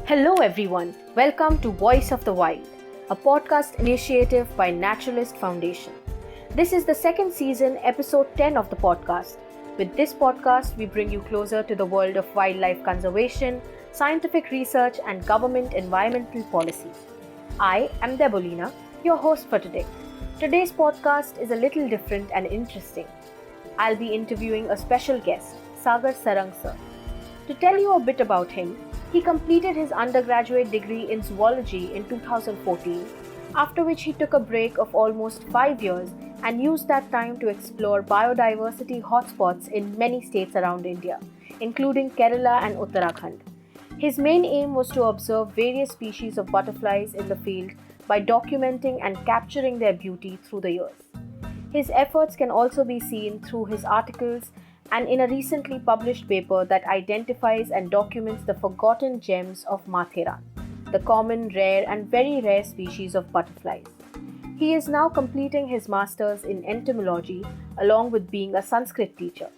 Hello, everyone. Welcome to Voice of the Wild, a podcast initiative by Naturalist Foundation. This is the second season, episode 10 of the podcast. With this podcast, we bring you closer to the world of wildlife conservation, scientific research, and government environmental policy. I am Debolina, your host for today. Today's podcast is a little different and interesting. I'll be interviewing a special guest, Sagar Sarang sir. To tell you a bit about him, he completed his undergraduate degree in zoology in 2014, after which he took a break of almost 5 years and used that time to explore biodiversity hotspots in many states around India, including Kerala and Uttarakhand. His main aim was to observe various species of butterflies in the field by documenting and capturing their beauty through the years. His efforts can also be seen through his articles and in a recently published paper that identifies and documents the forgotten gems of Matheran, the common, rare, and very rare species of butterflies. He is now completing his master's in entomology along with being a Sanskrit teacher.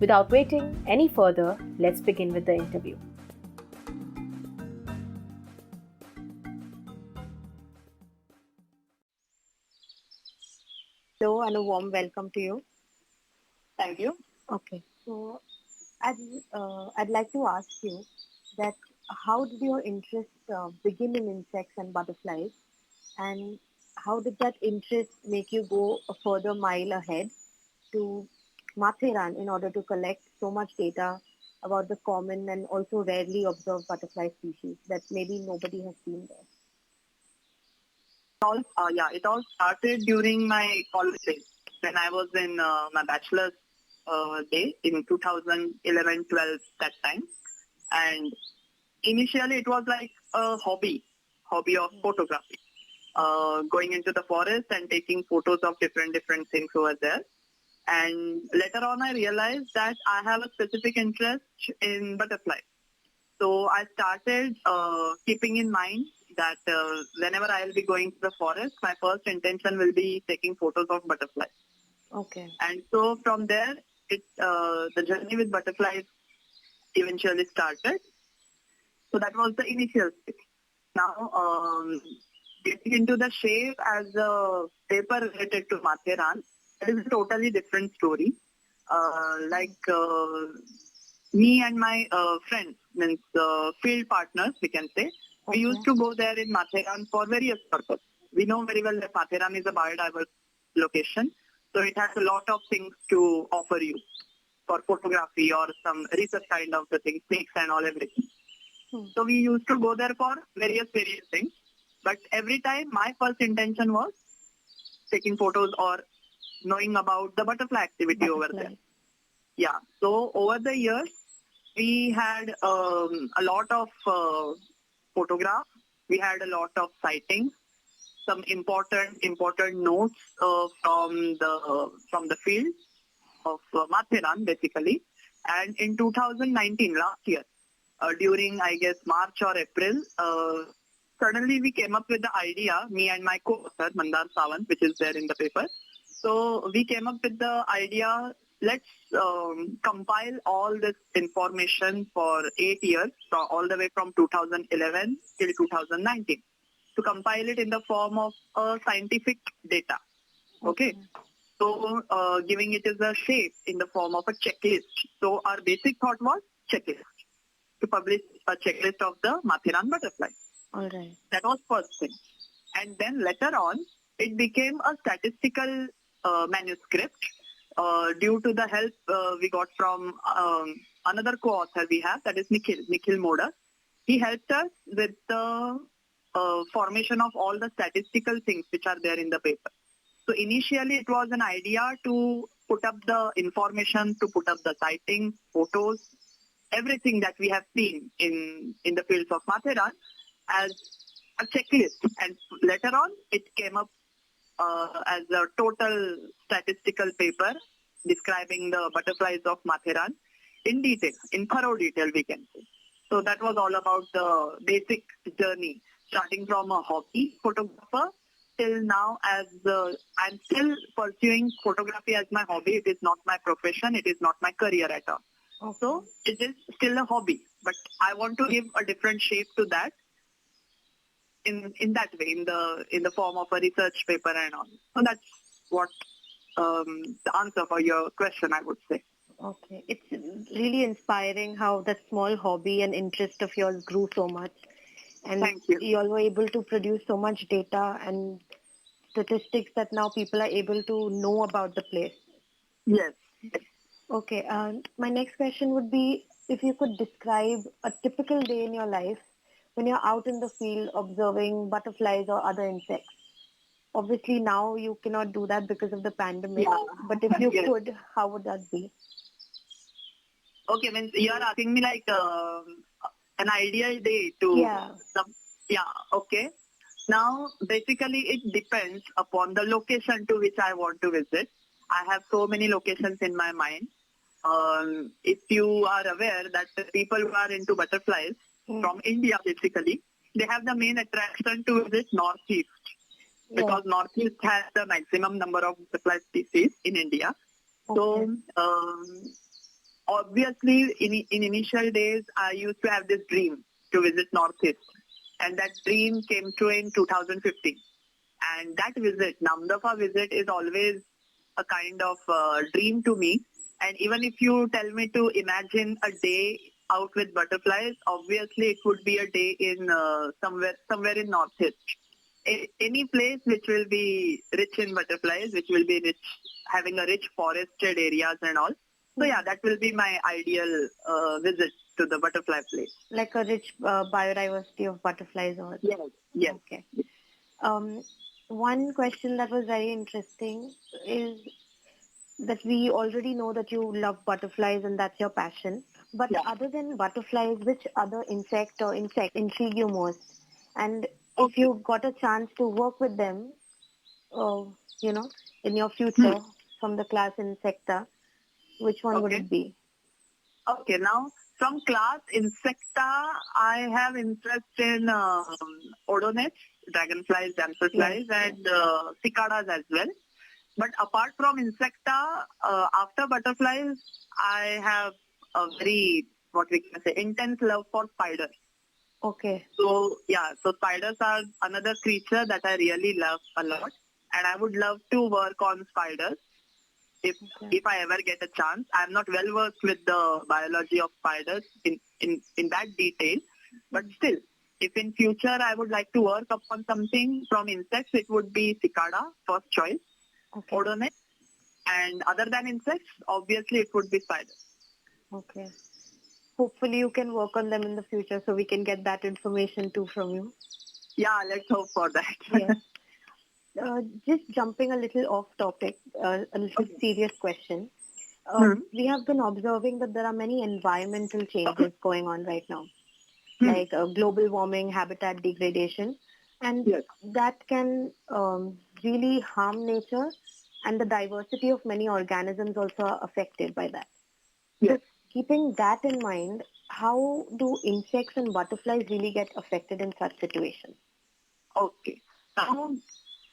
Without waiting any further, let's begin with the interview. Hello and a warm welcome to you. Thank you. Okay, so I'd like to ask you that how did your interest begin in insects and butterflies, and how did that interest make you go a further mile ahead to Matheran in order to collect so much data about the common and also rarely observed butterfly species that maybe nobody has seen there? It all started during my college days when I was in my bachelor's day in 2011-12 that time. And initially it was like a hobby of photography. Going into the forest and taking photos of different things over there. And later on I realized that I have a specific interest in butterflies. So I started keeping in mind that whenever I will be going to the forest, my first intention will be taking photos of butterflies. Okay. And so from there, the journey with butterflies eventually started. So that was the initial stage. Now, getting into the shape as a paper related to Matheran, it is a totally different story. Me and my friends, means field partners, we can say, we used to go there in Matheran for various purposes. We know very well that Matheran is a biodiverse location, so it has a lot of things to offer you for photography or some research kind of the things, snakes and all, everything. So we used to go there for various things. But every time my first intention was taking photos or knowing about the butterfly activity over there. Yeah. So over the years, we had a lot of photographs. We had a lot of sightings, some important notes from the field of Matheran, basically. And in 2019, last year, during, I guess, March or April, suddenly we came up with the idea, me and my co-author, Mandar Sawant, which is there in the paper. So we came up with the idea, let's compile all this information for 8 years, all the way from 2011 till 2019, to compile it in the form of scientific data. Okay. So giving it as a shape in the form of a checklist. So our basic thought was checklist, to publish a checklist of the Matheran butterfly. All right. That was first thing. And then later on, it became a statistical manuscript due to the help we got from another co-author we have, that is Nikhil Moda. He helped us with the formation of all the statistical things which are there in the paper. So initially it was an idea to put up the information, to put up the sightings, photos, everything that we have seen in the fields of Matheran as a checklist. And later on it came up as a total statistical paper describing the butterflies of Matheran in detail, in thorough detail, we can say. So that was all about the basic journey, starting from a hobby photographer till now as I'm still pursuing photography as my hobby. It is not my profession. It is not my career at all. Okay. So it is still a hobby, but I want to give a different shape to that in that way, in the form of a research paper and all. So that's what the answer for your question, I would say. Okay. It's really inspiring how that small hobby and interest of yours grew so much. And Thank you. you all were able to produce so much data and statistics that now people are able to know about the place. Yes. Okay. My next question would be if you could describe a typical day in your life when you're out in the field observing butterflies or other insects. Obviously, now you cannot do that because of the pandemic. Yeah. But if you Yes. could, how would that be? Okay, means you are asking me like an ideal day to Yeah. yeah, okay. Now, basically, it depends upon the location to which I want to visit. I have so many locations in my mind. If you are aware that the people who are into butterflies from India, basically, they have the main attraction to visit Northeast because Northeast has the maximum number of butterfly species in India. Okay. So, obviously, in initial days, I used to have this dream to visit Northeast. And that dream came true in 2015. And that visit, Namdapha visit, is always a kind of dream to me. And even if you tell me to imagine a day out with butterflies, obviously it would be a day in somewhere in Northeast. Any place which will be rich in butterflies, which will be rich, having a rich forested areas and all. So yeah, that will be my ideal visit to the butterfly place. Like a rich biodiversity of butterflies or Yes. Okay. One question that was very interesting is that we already know that you love butterflies and that's your passion. But other than butterflies, which other insect or insects intrigue you most? And if you got a chance to work with them, uh, in your future from the class Insecta, which one would it be? Okay, now from class Insecta, I have interest in odonets, dragonflies, damselflies, and cicadas as well. But apart from Insecta, after butterflies, I have a very, what we can say, intense love for spiders. Okay. So spiders are another creature that I really love a lot, and I would love to work on spiders if I ever get a chance. I'm not well versed with the biology of spiders in that detail, but still, if in future I would like to work upon something from insects, it would be cicada, first choice, odonet, and other than insects, obviously it would be spiders. Okay. Hopefully you can work on them in the future so we can get that information too from you. Yeah, let's hope for that. Yes. Just jumping a little off topic, a little serious question. We have been observing that there are many environmental changes going on right now, like global warming, habitat degradation, and that can really harm nature, and the diversity of many organisms also are affected by that. Yes. So keeping that in mind, how do insects and butterflies really get affected in such situations? Okay. Now,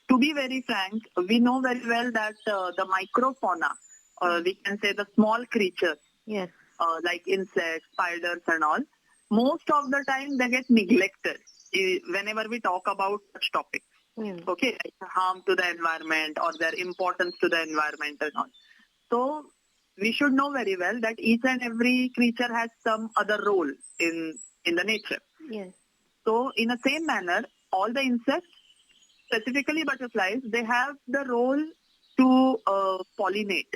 to be very frank, we know very well that the microfauna, or we can say the small creatures, like insects, spiders and all, most of the time they get neglected whenever we talk about such topics. Okay, like harm to the environment or their importance to the environment and all. So we should know very well that each and every creature has some other role in the nature. Yes. So in the same manner, all the insects, specifically butterflies, they have the role to pollinate.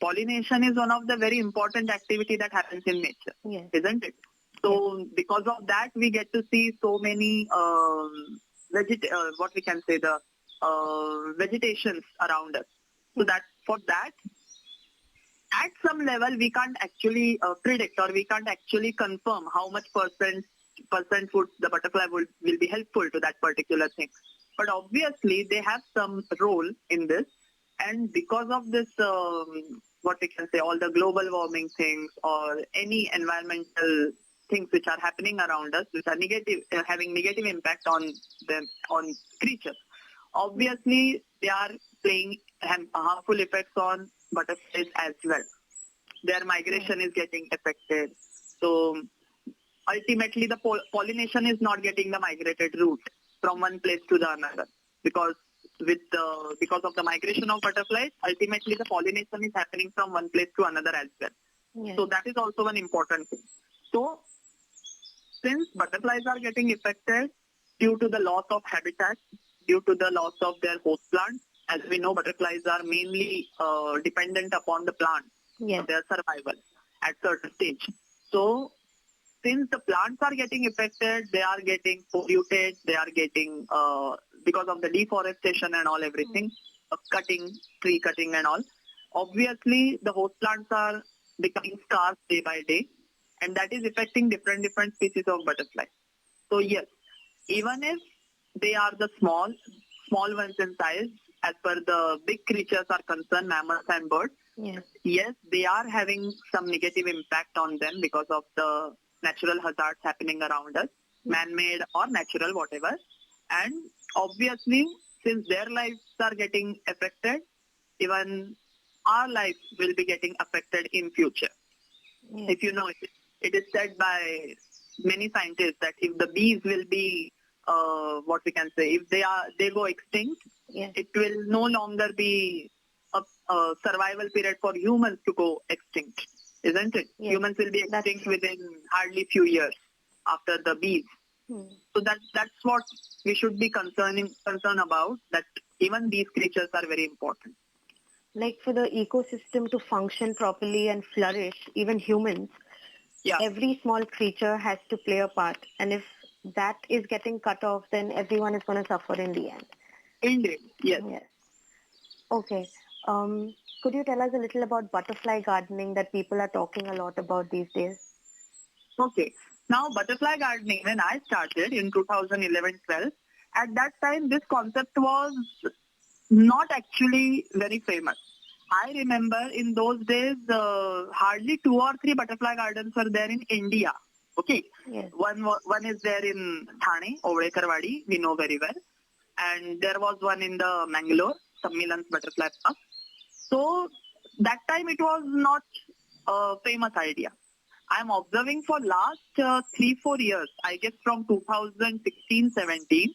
Pollination is one of the very important activity that happens in nature, isn't it? So because of that, we get to see so many what we can say, the vegetations around us. So that for that, at some level, we can't actually predict or we can't actually confirm how much percent would the butterfly will be helpful to that particular thing. But obviously, they have some role in this. And because of this, what we can say, all the global warming things or any environmental things which are happening around us, which are negative, having negative impact on them, on creatures, obviously they are playing harmful effects on butterflies as well. their migration is getting affected. So ultimately the pollination is not getting the migrated route from one place to the another, because because of the migration of butterflies, ultimately the pollination is happening from one place to another as well. Yes. So that is also an important thing. So since butterflies are getting affected due to the loss of habitat, due to the loss of their host plants, as we know, butterflies are mainly dependent upon the plants Yes. for their survival at certain stage. So since the plants are getting affected, they are getting polluted, they are getting, because of the deforestation and all everything, tree cutting and all, obviously the host plants are becoming scarce day by day, and that is affecting different species of butterflies. So yes, even if they are the small ones in size, as per the big creatures are concerned, mammals and birds, yes, they are having some negative impact on them because of the natural hazards happening around us, man-made or natural, whatever. And obviously, since their lives are getting affected, even our lives will be getting affected in future. Yes. If you know, it is said by many scientists that if the bees will be, what we can say, if they go extinct, Yes. it will no longer be a survival period for humans to go extinct, isn't it? Yes. Humans will be That's extinct true. within hardly few years after the bees. So that's what we should be concerned about, that even these creatures are very important. Like for the ecosystem to function properly and flourish, even humans, Yeah, every small creature has to play a part. And if that is getting cut off, then everyone is going to suffer in the end. indeed, yes. Yes. Okay. Could you tell us a little about butterfly gardening that people are talking a lot about these days? Okay. Now, butterfly gardening, when I started in 2011-12, at that time, this concept was not actually very famous. I remember in those days, hardly 2 or 3 butterfly gardens were there in India. Okay. Yes. One is there in Thane, Ovrekarwadi, we know very well. And there was one in the Mangalore, Sammilan's Butterfly Park. So that time it was not a famous idea. I am observing for last 3-4 years, I guess from 2016-17,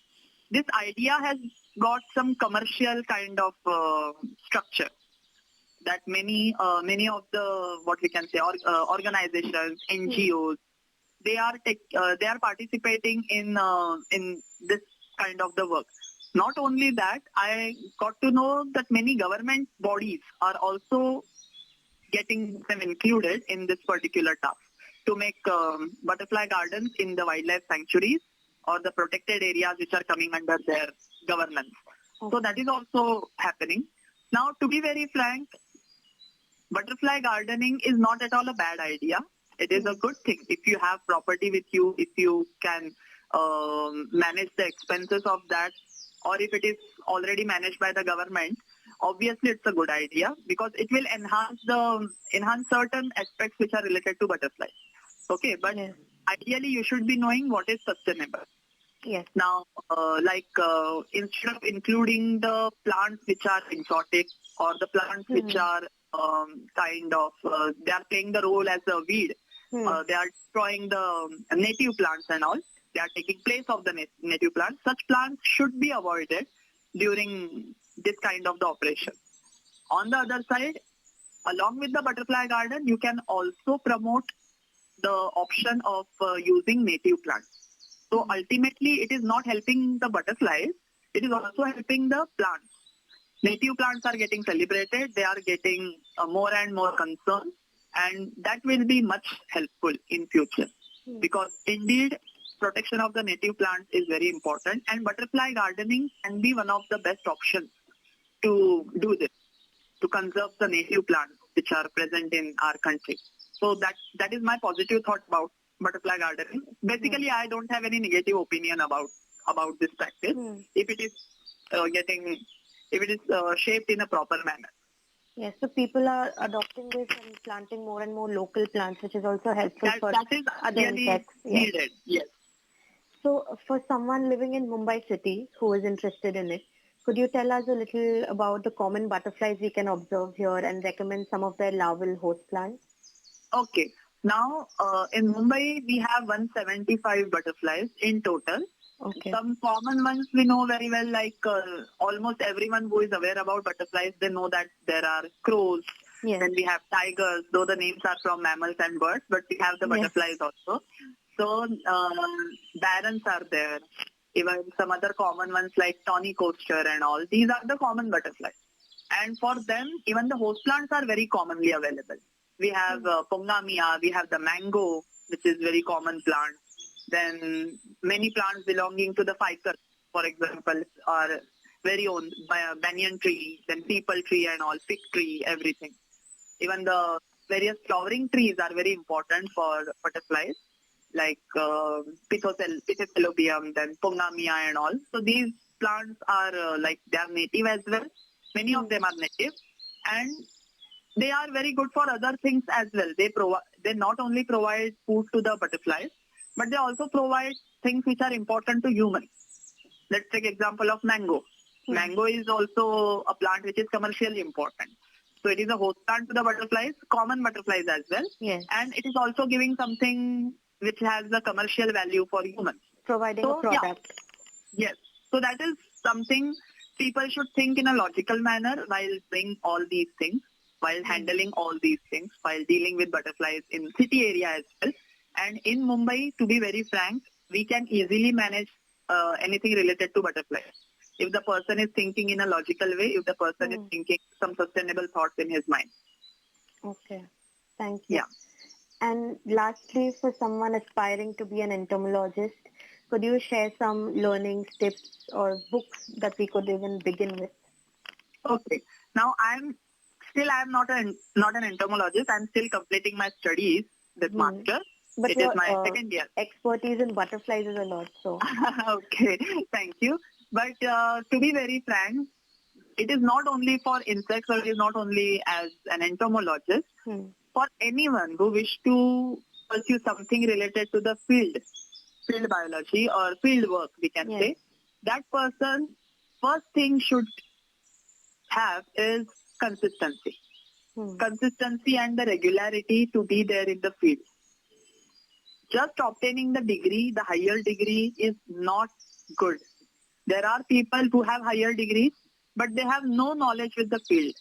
this idea has got some commercial kind of structure, that many of the, what we can say, organizations, NGOs, they are participating in this kind of the work. Not only that, I got to know that many government bodies are also getting them included in this particular task to make butterfly gardens in the wildlife sanctuaries or the protected areas which are coming under their governance. So that is also happening. Now, to be very frank, butterfly gardening is not at all a bad idea. It is a good thing. If you have property with you, if you can manage the expenses of that, or if it is already managed by the government, obviously it's a good idea, because it will enhance certain aspects which are related to butterflies. Okay, but Yes. ideally you should be knowing what is sustainable. Yes. Now, instead of including the plants which are exotic, or the plants which are they are playing the role as a weed, they are destroying the native plants and all. They are taking place of the native plants. Such plants should be avoided during this kind of the operation. On the other side, along with the butterfly garden, you can also promote the option of using native plants. So ultimately, it is not helping the butterflies, it is also helping the plants. Native plants are getting celebrated, they are getting more and more concern, and that will be much helpful in future. Because indeed, protection of the native plants is very important, and butterfly gardening can be one of the best options to do this, to conserve the native plants which are present in our country. So that is my positive thought about butterfly gardening. Basically, I don't have any negative opinion about this practice if it is shaped in a proper manner. Yes, so people are adopting this and planting more and more local plants, which is also helpful for That is other really insects. Yes. needed. Yes. So for someone living in Mumbai city who is interested in it, could you tell us a little about the common butterflies we can observe here and recommend some of their larval host plants? Okay. Now, in Mumbai, we have 175 butterflies in total. Okay. Some common ones we know very well, like almost everyone who is aware about butterflies, they know that there are crows. Yes. Then we have tigers, though the names are from mammals and birds, but we have the Yes. butterflies also. So, barons are there. Even some other common ones like tawny coaster and all. These are the common butterflies. And for them, even the host plants are very commonly available. We have Pongamia, we have the mango, which is very common plant. Then many plants belonging to the ficus, for example, are very own banyan tree, then people tree and all, fig tree, everything. Even the various flowering trees are very important for butterflies, like Pithecolobium, then Pongamia and all. So these plants are like they are native as well. Many of them are native, and they are very good for other things as well. They not only provide food to the butterflies, but they also provide things which are important to humans. Let's take example of mango. Mango is also a plant which is commercially important. So it is a host plant to the butterflies, common butterflies as well. Yes. And it is also giving something which has a commercial value for humans. Providing a product. Yeah. Yes. So that is something people should think in a logical manner while doing all these things, while handling all these things, while dealing with butterflies in city area as well. And in Mumbai, to be very frank, we can easily manage anything related to butterflies. If the person is thinking in a logical way, if the person is thinking some sustainable thoughts in his mind. Okay. Thank you. Yeah. And lastly, for someone aspiring to be an entomologist, could you share some learning tips or books that we could even begin with? Okay. Now I'm not an entomologist. I'm still completing my studies with master. But it is my second year. Expertise in butterflies is a lot, so. Okay, thank you. But to be very frank, it is not only for insects or it is not only as an entomologist. For anyone who wish to pursue something related to the field biology or field work, we can say, that person, first thing should have is consistency. Consistency and the regularity to be there in the field. Just obtaining the degree, the higher degree is not good. There are people who have higher degrees, but they have no knowledge with the field.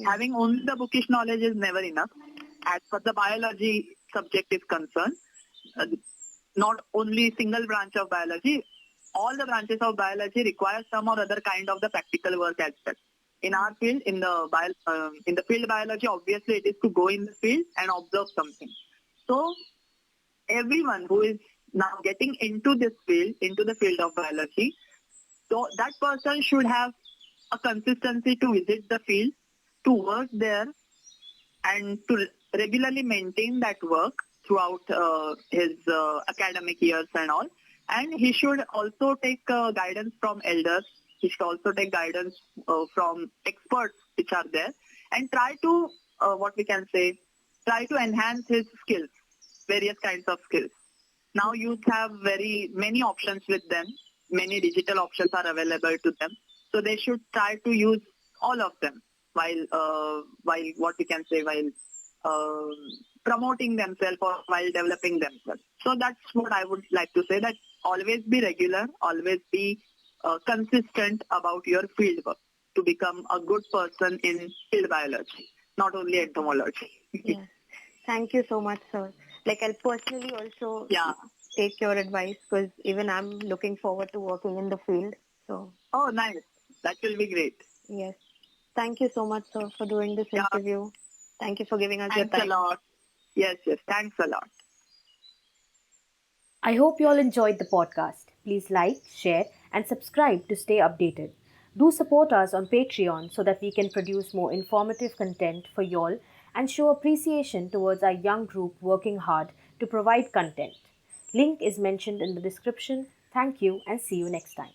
Having only the bookish knowledge is never enough. As per the biology subject is concerned, not only single branch of biology, all the branches of biology require some or other kind of the practical work as well. In our field, in the field biology, obviously it is to go in the field and observe something. So everyone who is now getting into this field, into the field of biology, so that person should have a consistency to visit the field, to work there, and to regularly maintain that work throughout his academic years and all. And he should also take guidance from elders. He should also take guidance from experts which are there, and try to, try to enhance his skills, various kinds of skills. Now youth have very many options with them. Many digital options are available to them. So they should try to use all of them while promoting themselves or while developing themselves. So that's what I would like to say, that always be regular, always be consistent about your field work to become a good person in field biology, not only entomology. Yes. Thank you so much, sir. Like, I'll personally also take your advice, because even I'm looking forward to working in the field. So. Oh, nice. That will be great. Yes. Thank you so much, sir, for doing this interview. Thank you for giving us your time. Thanks a lot. Yes. Thanks a lot. I hope you all enjoyed the podcast. Please like, share, and subscribe to stay updated. Do support us on Patreon so that we can produce more informative content for y'all and show appreciation towards our young group working hard to provide content. Link is mentioned in the description. Thank you and see you next time.